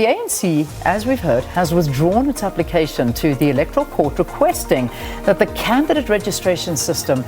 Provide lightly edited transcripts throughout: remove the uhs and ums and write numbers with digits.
The ANC, as we've heard, has withdrawn its application to the Electoral Court requesting that the candidate registration system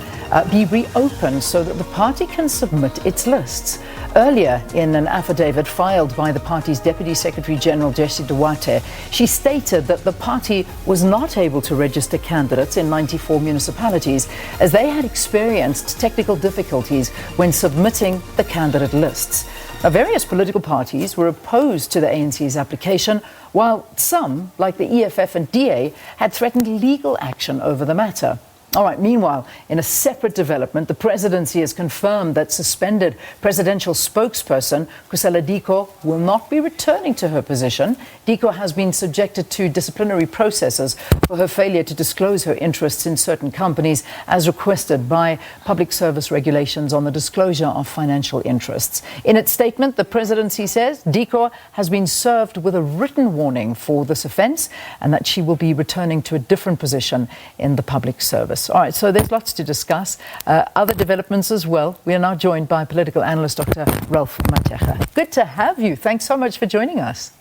be reopened so that the party can submit its lists. Earlier, in an affidavit filed by the party's Deputy Secretary General Jessie Duarte, she stated that the party was not able to register candidates in 94 municipalities as they had experienced technical difficulties when submitting the candidate lists. Now, various political parties were opposed to the ANC's application, while some, like the EFF and DA, had threatened legal action over the matter. All right, meanwhile, in a separate development, the Presidency has confirmed that suspended Presidential Spokesperson Khusela Diko will not be returning to her position. Diko has been subjected to disciplinary processes for her failure to disclose her interests in certain companies as requested by public service regulations on the disclosure of financial interests. In its statement, the Presidency says Diko has been served with a written warning for this offence and that she will be returning to a different position in the public service. All right, so there's lots to discuss. Other developments as well. We are now joined by political analyst Dr. Ralph Mathekga. Good to have you. Thanks so much for joining us.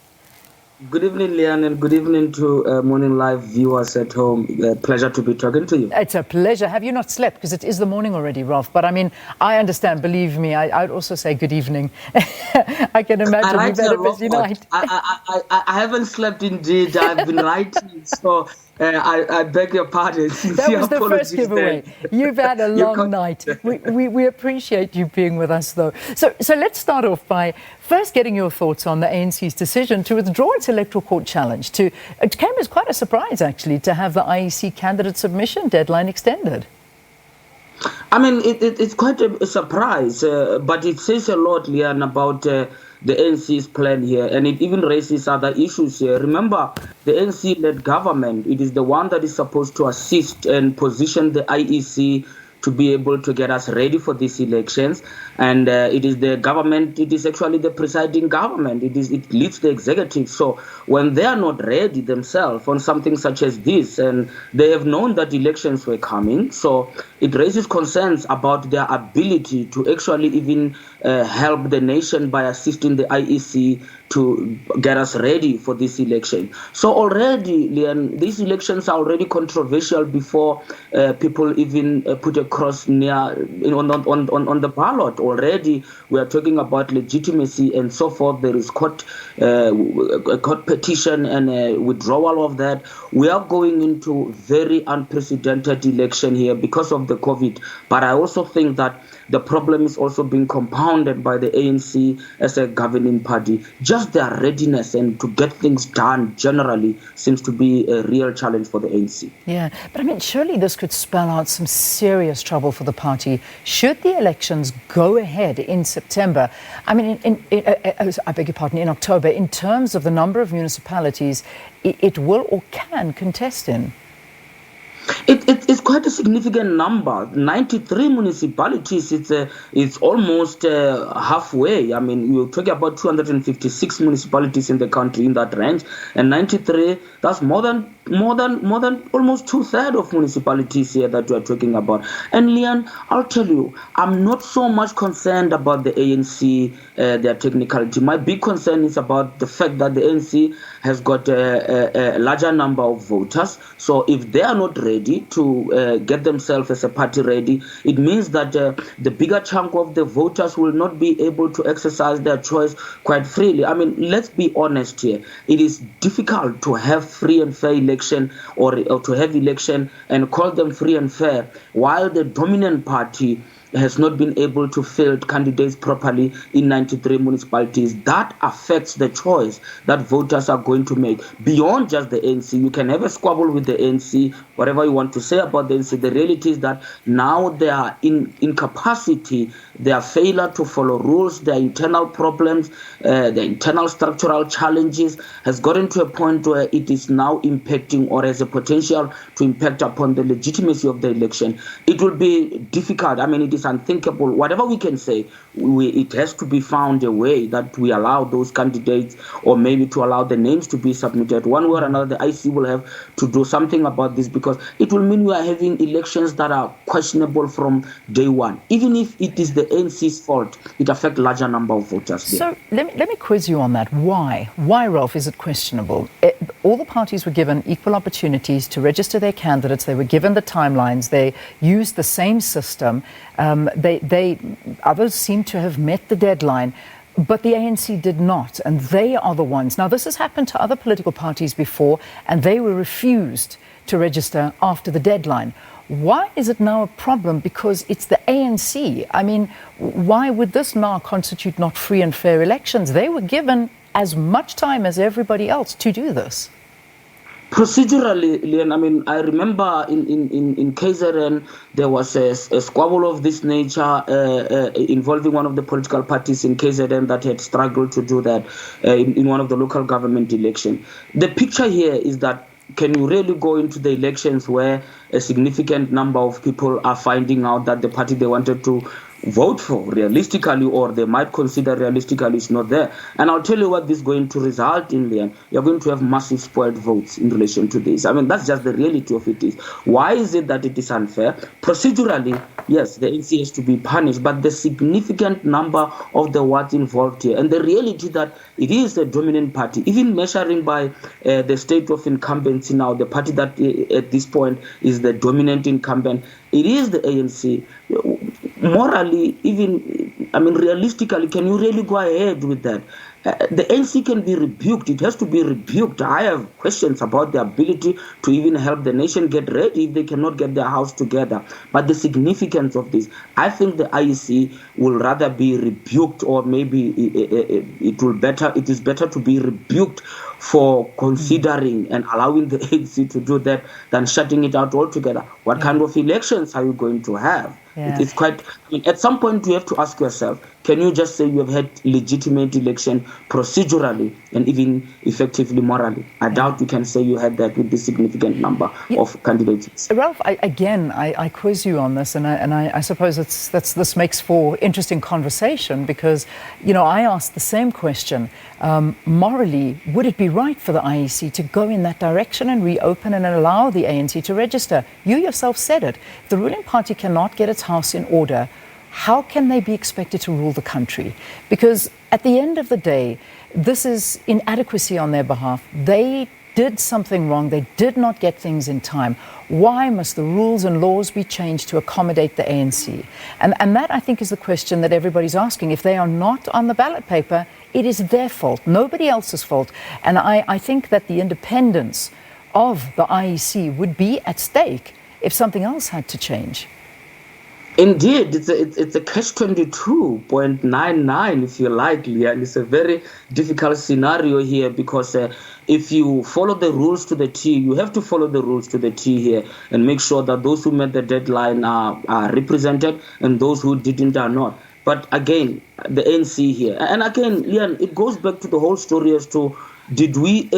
Good evening, Leanne, and good evening to Morning Live viewers at home. Pleasure to be talking to you. It's a pleasure. Have you not slept? Because it is the morning already, Ralph. But I mean, I understand. Believe me, I'd also say good evening. I can imagine you've had a busy night. I haven't slept indeed. I've been writing, so I beg your pardon. That was the first giveaway. You've had a long night. We appreciate you being with us, though. So let's start off by first getting your thoughts on the ANC's decision to withdraw its Electoral Court challenge. It came as quite a surprise, actually, to have the IEC candidate submission deadline extended. I mean, it's quite a surprise, but it says a lot, Leanne, about the ANC's plan here, and it even raises other issues here. Remember, the ANC-led government, it is the one that is supposed to assist and position the IEC to be able to get us ready for these elections. And it is the government, it is actually the presiding government, it leads the executive. So when they are not ready themselves on something such as this, and they have known that elections were coming, so it raises concerns about their ability to actually even help the nation by assisting the IEC to get us ready for this election. So already, Leanne, these elections are already controversial before people even put a cross near on the ballot. Already, we are talking about legitimacy and so forth. There is a court petition and a withdrawal of that. We are going into very unprecedented election here because of the COVID. But I also think that the problem is also being compounded by the ANC as a governing party. Just their readiness and to get things done generally seems to be a real challenge for the ANC. Yeah, but I mean, surely this could spell out some serious trouble for the party should the elections go ahead in September. I mean, I beg your pardon, in October, in terms of the number of municipalities it will or can contest in. It's quite a significant number. 93 municipalities, it's almost halfway. I mean, we're talking about 256 municipalities in the country in that range, and 93, that's more than almost 2/3 of municipalities here that we are talking about. And Leanne, I'll tell you, I'm not so much concerned about the ANC, their technicality. My big concern is about the fact that the ANC has got a larger number of voters. So if they are not ready to get themselves as a party ready, it means that the bigger chunk of the voters will not be able to exercise their choice quite freely. I mean, let's be honest here. It is difficult to have free and fair election or to have election and call them free and fair while the dominant party has not been able to field candidates properly in 93 municipalities. That affects the choice that voters are going to make. Beyond just the ANC, you can have a squabble with the ANC, whatever you want to say about the ANC. The reality is that now their incapacity, their failure to follow rules, their internal problems, the internal structural challenges has gotten to a point where it is now impacting or has a potential to impact upon the legitimacy of the election. It will be difficult. I mean, it is unthinkable. Whatever we can say, it has to be found a way that we allow those candidates or maybe to allow the names to be submitted. One way or another, the IC will have to do something about this because it will mean we are having elections that are questionable from day one. Even if it is the ANC's fault, it affects larger number of voters. So let me quiz you on that. Why? Why, Ralph, is it questionable? All the parties were given equal opportunities to register their candidates. They were given the timelines. They used the same system. Others seem to have met the deadline. But the ANC did not, and they are the ones. Now, this has happened to other political parties before, and they were refused to register after the deadline. Why is it now a problem? Because it's the ANC. I mean, why would this now constitute not free and fair elections? They were given as much time as everybody else to do this. Procedurally, Leon, I mean, I remember in KZN, there was a squabble of this nature involving one of the political parties in KZN that had struggled to do that in one of the local government elections. The picture here is that, can you really go into the elections where a significant number of people are finding out that the party they wanted to vote for realistically, or they might consider realistically, is not there? And I'll tell you what this is going to result in, Leon. You're going to have massive spoiled votes in relation to this. I mean, that's just the reality of it is. Why is it that it is unfair? Procedurally, yes, the ANC has to be punished, but the significant number of the wards involved here, and the reality that it is a dominant party, even measuring by the state of incumbency now, the party that at this point is the dominant incumbent, it is the ANC. Morally, even, I mean, realistically, can you really go ahead with that? The ANC can be rebuked. It has to be rebuked. I have questions about the ability to even help the nation get ready if they cannot get their house together. But the significance of this, I think the IEC will rather be rebuked, or maybe it is better to be rebuked for considering and allowing the ANC to do that than shutting it out altogether. What kind of elections are you going to have? Yeah. It is quite, I mean, at some point you have to ask yourself, can you just say you have had legitimate election procedurally and even effectively morally? I doubt you can say you had that with this significant number of candidates. Ralph, I quiz you on this, and I suppose this makes for interesting conversation, because, you know, I asked the same question. Morally, would it be right for the IEC to go in that direction and reopen and allow the ANC to register? You yourself said it. If the ruling party cannot get its house in order, how can they be expected to rule the country? Because at the end of the day, this is inadequacy on their behalf. They did something wrong. They did not get things in time. Why must the rules and laws be changed to accommodate the ANC? And that, I think, is the question that everybody's asking. If they are not on the ballot paper, it is their fault, nobody else's fault. And I think that the independence of the IEC would be at stake if something else had to change. Indeed, it's a catch-22.99, if you like, Leah. It's a very difficult scenario here, because if you follow the rules to the T, you have to follow the rules to the T here and make sure that those who met the deadline are represented and those who didn't are not. But again, the ANC here, and again, Leon, it goes back to the whole story as to, did the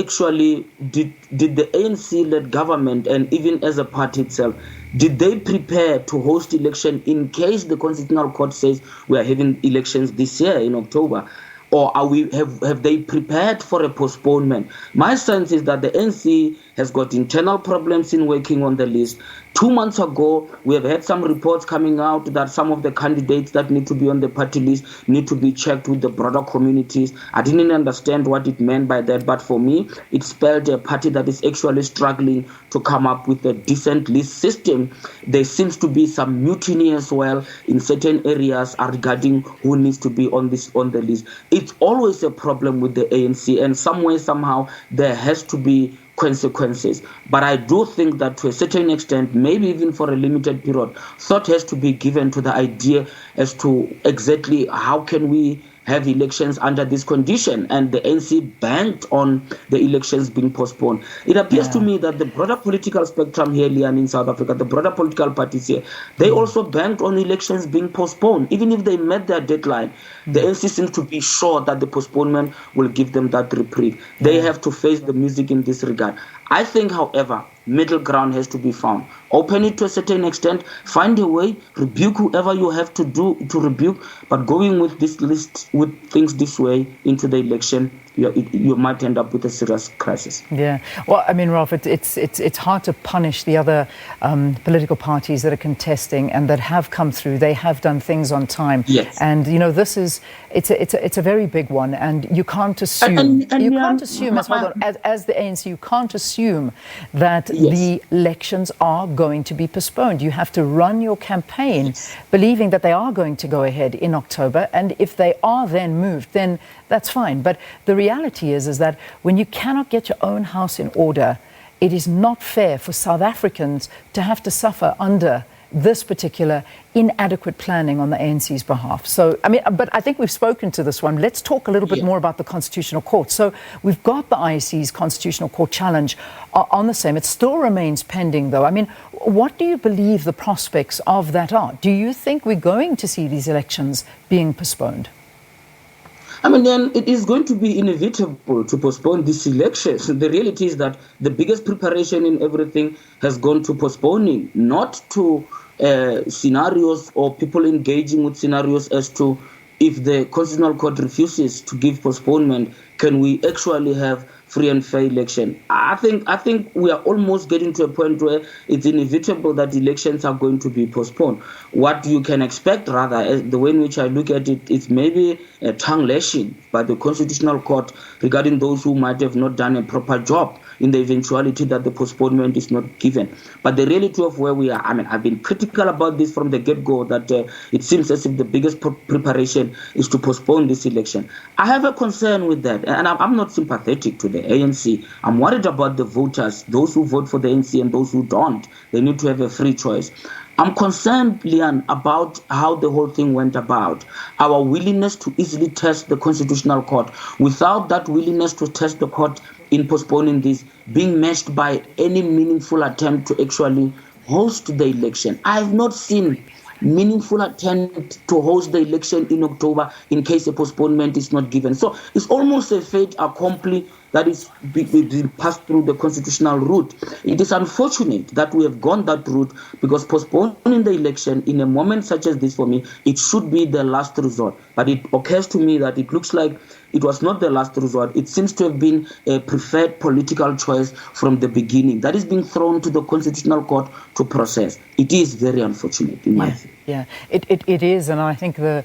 ANC-led government, and even as a party itself, did they prepare to host election in case the Constitutional Court says we are having elections this year in October? Or have they prepared for a postponement? My sense is that the ANC has got internal problems in working on the list. 2 months ago, we have had some reports coming out that some of the candidates that need to be on the party list need to be checked with the broader communities. I didn't understand what it meant by that, but for me, it spelled a party that is actually struggling to come up with a decent list system. There seems to be some mutiny as well in certain areas regarding who needs to be on the list. It's always a problem with the ANC, and some way, somehow, there has to be consequences. But I do think that to a certain extent, maybe even for a limited period, thought has to be given to the idea as to exactly how can we have elections under this condition, and the ANC banked on the elections being postponed. It appears to me that the broader political spectrum here, Leon, in South Africa, the broader political parties here, they also banked on elections being postponed. Even if they met their deadline, the ANC seems to be sure that the postponement will give them that reprieve. They have to face the music in this regard. I think, however, middle ground has to be found. Open it to a certain extent, find a way, rebuke whoever you have to do to rebuke, but going with this list, with things this way into the election you might end up with a serious crisis. Yeah. Well, I mean, Ralph, it's hard to punish the other political parties that are contesting and that have come through. They have done things on time. Yes. And, you know, it's a very big one. And you can't assume, as the ANC, you can't assume that the elections are going to be postponed. You have to run your campaign believing that they are going to go ahead in October. And if they are then moved, then that's fine. But the reality is that when you cannot get your own house in order, it is not fair for South Africans to have to suffer under this particular inadequate planning on the ANC's behalf. So, I mean, but I think we've spoken to this one. Let's talk a little bit more about the Constitutional Court. So we've got the IEC's Constitutional Court challenge on the same. It still remains pending, though. I mean, what do you believe the prospects of that are? Do you think we're going to see these elections being postponed? I mean, then it is going to be inevitable to postpone these elections. The reality is that the biggest preparation in everything has gone to postponing, not to scenarios or people engaging with scenarios as to if the Constitutional Court refuses to give postponement, can we actually have free and fair election? I think we are almost getting to a point where it's inevitable that elections are going to be postponed. What you can expect, rather, the way in which I look at it, is maybe a tongue lashing by the Constitutional Court regarding those who might have not done a proper job in the eventuality that the postponement is not given. But the reality of where we are, I mean, I've been critical about this from the get-go, that it seems as if the biggest preparation is to postpone this election. I have a concern with that, and I'm not sympathetic to the ANC. I'm worried about the voters, those who vote for the ANC and those who don't. They need to have a free choice. I'm concerned, Leon, about how the whole thing went about. Our willingness to easily test the Constitutional Court, without that willingness to test the court in postponing this, being matched by any meaningful attempt to actually host the election. I have not seen meaningful attempt to host the election in October in case a postponement is not given. So it's almost a fait accompli that is being passed through the constitutional route. It is unfortunate that we have gone that route, because postponing the election in a moment such as this, for me, it should be the last resort. But it occurs to me that it looks like it was not the last resort. It seems to have been a preferred political choice from the beginning that is being thrown to the Constitutional Court to process. It is very unfortunate, in my view. Yeah, it is, and I think the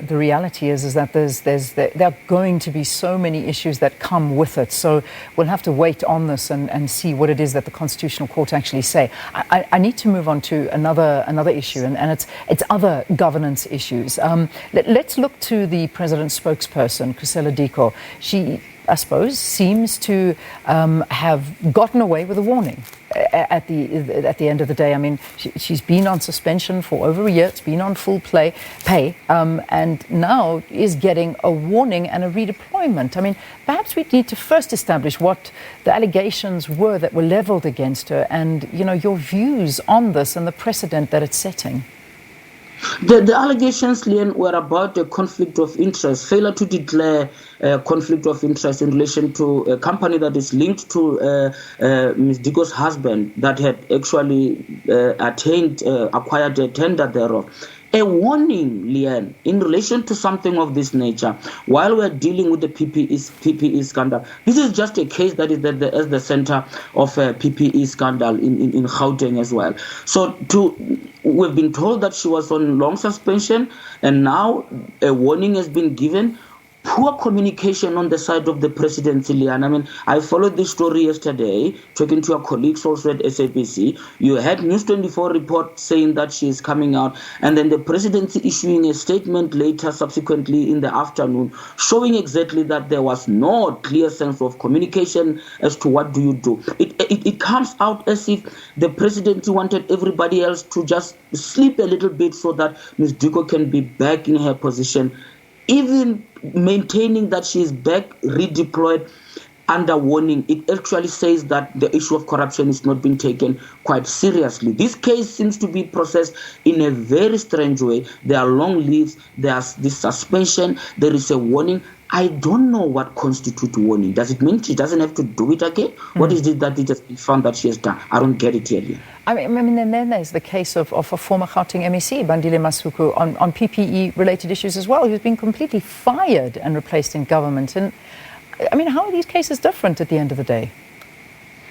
reality is that there are going to be so many issues that come with it. So we'll have to wait on this and see what it is that the Constitutional Court actually say. I need to move on to another issue, and it's other governance issues. Let's look to the President's spokesperson, Khusela Diko. She, I suppose, seems to have gotten away with a warning at the end of the day. I mean, she's been on suspension for over a year. It's been on full pay, and now is getting a warning and a redeployment. I mean, perhaps we need to first establish what the allegations were that were leveled against her, and your views on this and the precedent that it's setting. The allegations, Leon, were about a conflict of interest, failure to declare a conflict of interest in relation to a company that is linked to Ms. Diko's husband that had actually acquired a tender thereof. A warning, Leon, in relation to something of this nature, while we're dealing with the PPE scandal. This is just a case that is at the center of a PPE scandal in Gauteng as well. So we've been told that she was on long suspension, and now a warning has been given. Poor communication on the side of the presidency, Leon. I mean, I followed this story yesterday, talking to your colleagues also at SABC. You had News 24 report saying that she is coming out, and then the presidency issuing a statement later, subsequently in the afternoon, showing exactly that there was no clear sense of communication as to what do you do. It comes out as if the presidency wanted everybody else to just sleep a little bit so that Ms. Diko can be back in her position, even maintaining that she is back, redeployed, under warning. It actually says that the issue of corruption is not being taken quite seriously. This case seems to be processed in a very strange way. There are long leaves, there's this suspension, there is a warning. I don't know what constitutes warning. Does it mean she doesn't have to do it again? What is it that it has been found that she has done? I don't get it yet. I mean, and then there's the case of a former Gauteng MEC, Bandile Masuku, on PPE-related issues as well, who's been completely fired and replaced in government. And I mean, how are these cases different at the end of the day?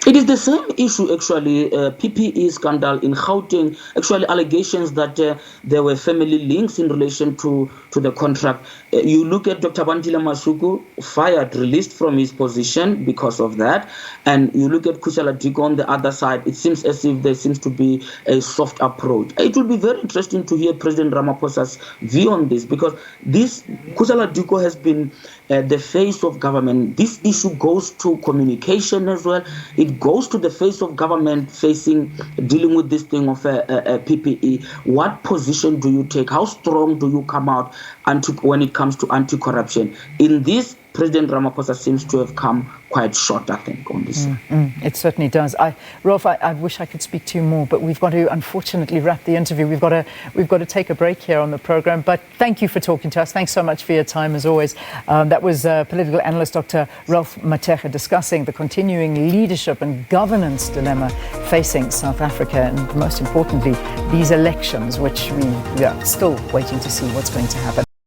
It is the same issue, actually, PPE scandal in Gauteng, actually allegations that there were family links in relation to the contract. You look at Dr. Bandile Masuku, fired, released from his position because of that. And you look at Khusela Diko on the other side, it seems as if there seems to be a soft approach. It will be very interesting to hear President Ramaphosa's view on this, because this Khusela Diko has been the face of government. This issue goes to communication as well. It goes to the face of government dealing with this thing of PPE. What position do you take? How strong do you come out when it comes to anti-corruption? In this, President Ramaphosa seems to have come quite short, I think, on this. It certainly does. Ralph, I wish I could speak to you more, but we've got to unfortunately wrap the interview. We've got to take a break here on the program. But thank you for talking to us. Thanks so much for your time, as always. That was political analyst Dr. Ralph Mathekga discussing the continuing leadership and governance dilemma facing South Africa, and most importantly, these elections, which we are still waiting to see what's going to happen.